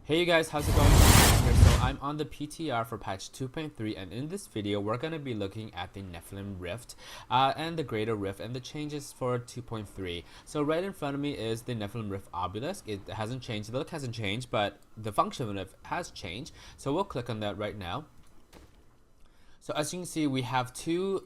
Hey you guys, how's it going? Here. So I'm on the PTR for patch 2.3, and in this video we're going to be looking at the Nephilem Rift and the Greater Rift and the changes for 2.3. So right in front of me is the Nephilem Rift obelisk. It hasn't changed, the look hasn't changed, but the function of it has changed. So we'll click on that right now. So as you can see, we have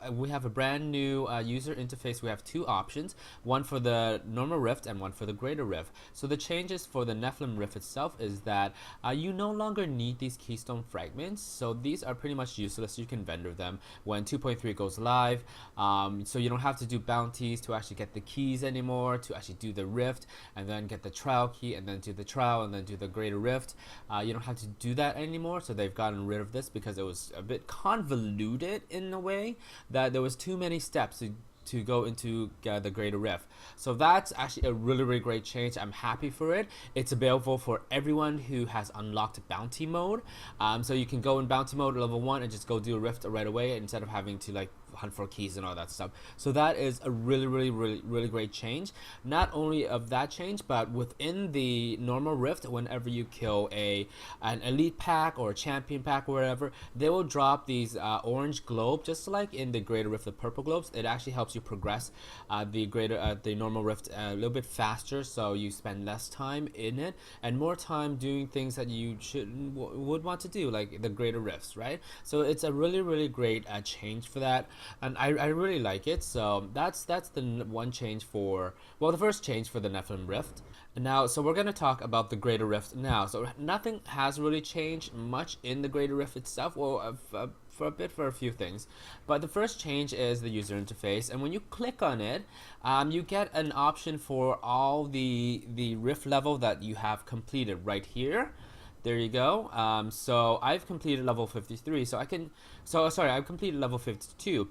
a brand new user interface. We have two options, one for the normal Rift and one for the Greater Rift. So the changes for the Nephilem Rift itself is that you no longer need these keystone fragments. So these are pretty much useless. You can vendor them when 2.3 goes live. So you don't have to do bounties to actually get the keys anymore, to actually do the Rift and then get the trial key and then do the trial and then do the Greater Rift. You don't have to do that anymore. So they've gotten rid of this because it was a bit convoluted in a way that there was too many steps to go into the Greater Rift. So that's actually a really great change. I'm happy for it. It's available for everyone who has unlocked bounty mode. So you can go in bounty mode level 1 and just go do a Rift right away instead of having to like hunt for keys and all that stuff. So that is a really great change. Not only of that change, but within the normal Rift, whenever you kill an elite pack or a champion pack or whatever, they will drop these orange globe, just like in the Greater Rift, the purple globes. It actually helps you progress the normal Rift a little bit faster, so you spend less time in it and more time doing things that you would want to do, like the Greater Rifts, right? So it's a really great change for that, and I really like it. So that's the one change for, well, the first change for the Nephilem Rift. Now, so we're going to talk about the Greater Rift now. So nothing has really changed much in the Greater Rift itself, well, for a few things, but the first change is the user interface, and when you click on it, you get an option for all the Rift level that you have completed right here. There you go. So I've completed level 53, so I've completed level 52.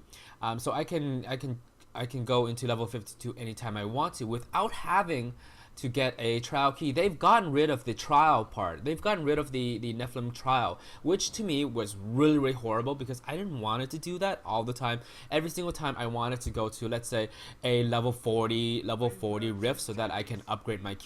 So I can go into level 52 anytime I want to without having to get a trial key. They've gotten rid of the trial part. They've gotten rid of the Nephilem trial, which to me was really horrible because I didn't want it to do that all the time. Every single time I wanted to go to, let's say, a level 40 Rift so that I can upgrade my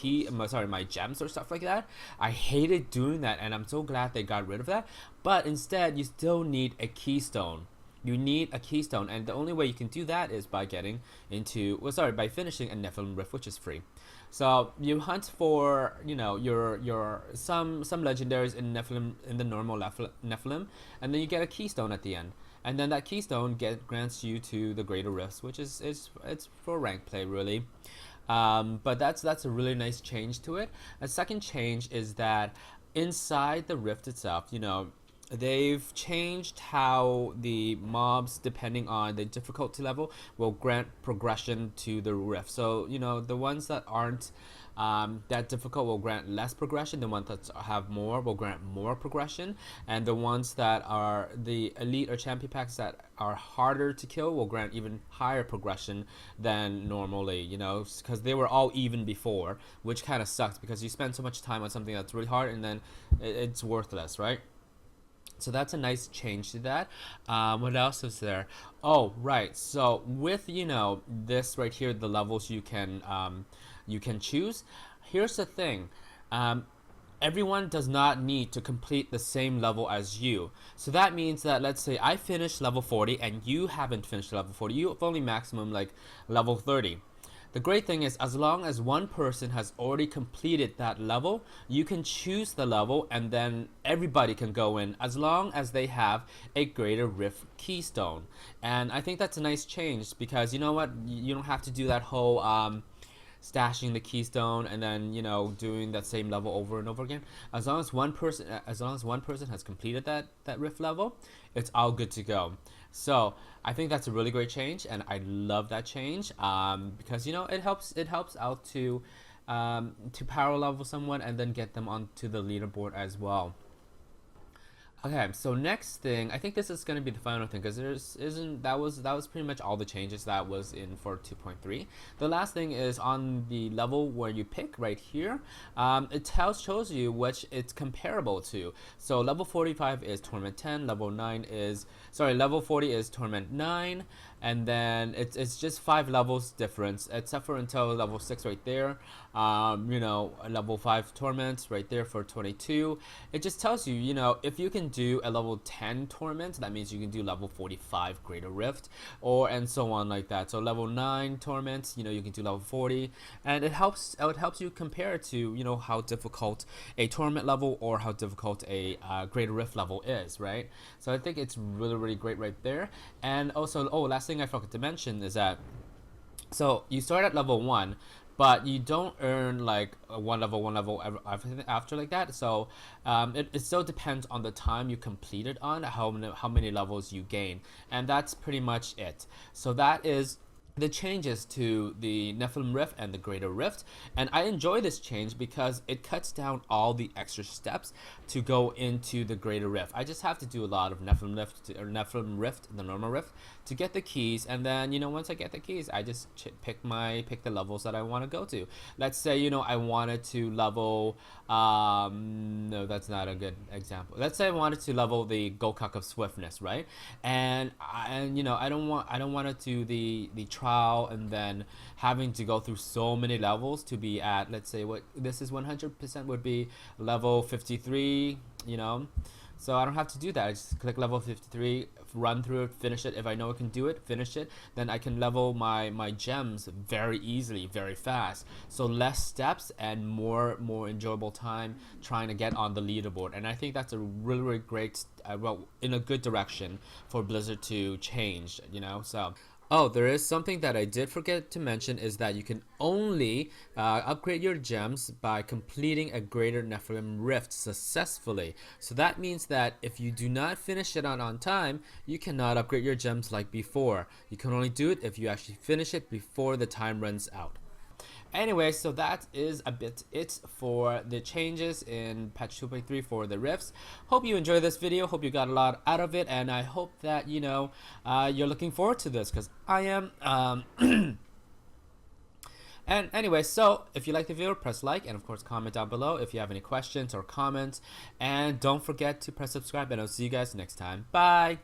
my gems or stuff like that. I hated doing that, and I'm so glad they got rid of that. But instead, you still need a keystone. You need a keystone, and the only way you can do that is by getting into, by finishing a Nephilem Rift, which is free. So you hunt for, you know, your some legendaries in Nephilem, in the normal Nephilem, and then you get a keystone at the end, and then that keystone grants you to the Greater Rifts, which is it's for rank play really. But that's a really nice change to it. A second change is that inside the Rift itself, you know, they've changed how the mobs, depending on the difficulty level, will grant progression to the Rift. So, you know, the ones that aren't that difficult will grant less progression. The ones that have more will grant more progression, and the ones that are the elite or champion packs that are harder to kill will grant even higher progression than normally, you know, because they were all even before, which kind of sucks because you spend so much time on something that's really hard and then it's worthless, right? So that's a nice change to that. What else is there? Oh, right. So with, you know, this right here, the levels you can choose. Here's the thing. Everyone does not need to complete the same level as you. So that means that, let's say I finished level 40 and you haven't finished level 40. You've only maximum like level 30. The great thing is, as long as one person has already completed that level, you can choose the level and then everybody can go in as long as they have a Greater Rift keystone. And I think that's a nice change because, you know what, you don't have to do that whole stashing the keystone and then, you know, doing that same level over and over again. As long as one person has completed that Rift level, it's all good to go. So I think that's a really great change, and I love that change because, you know, it helps out to power level someone and then get them onto the leaderboard as well. Okay, so next thing, I think this is going to be the final thing because there's isn't that was pretty much all the changes that was in for 2.3. The last thing is on the level where you pick right here. It shows you which it's comparable to. So level 45 is Torment 10, level 40 is Torment 9, and then it's just 5 levels difference, except for until level 6 right there. Level 5 Torment right there for 22. It just tells you, if you can do a level 10 Torment, that means you can do level 45 Greater Rift, and so on like that. So level 9 Torment, you can do level 40, and it helps you compare to, how difficult a Torment level or how difficult a Greater Rift level is, right? So I think it's really, really great right there. And also, last thing I forgot to mention is that, so you start at level 1, but you don't earn like one level after like that. So it still depends on the time you complete it on, how many levels you gain, and that's pretty much it. So that is the changes to the Nephilem Rift and the Greater Rift, and I enjoy this change because it cuts down all the extra steps to go into the Greater Rift. I just have to do a lot of Nephilem Rift, the normal Rift, to get the keys, and then once I get the keys, I just pick the levels that I want to go to. Let's say I wanted to level no, that's not a good example. Let's say I wanted to level the Gokak of Swiftness, right? And I don't want to do the trial and then having to go through so many levels to be at, let's say what this is 100% would be level 53, so I don't have to do that. I just click level 53, run through it, finish it. If I know I can do it, finish it, then I can level my gems very easily, very fast. So less steps and more enjoyable time trying to get on the leaderboard. And I think that's a really, really great, in a good direction for Blizzard to change, so. Oh, there is something that I did forget to mention, is that you can only upgrade your gems by completing a Greater Nephilem Rift successfully. So that means that if you do not finish it on time, you cannot upgrade your gems like before. You can only do it if you actually finish it before the time runs out. Anyway, so that is a bit it for the changes in patch 2.3 for the rifts. Hope you enjoyed this video. Hope you got a lot out of it, and I hope that you're looking forward to this, because I am. And anyway, so if you like the video, press like, and of course comment down below if you have any questions or comments, and don't forget to press subscribe, and I'll see you guys next time. Bye.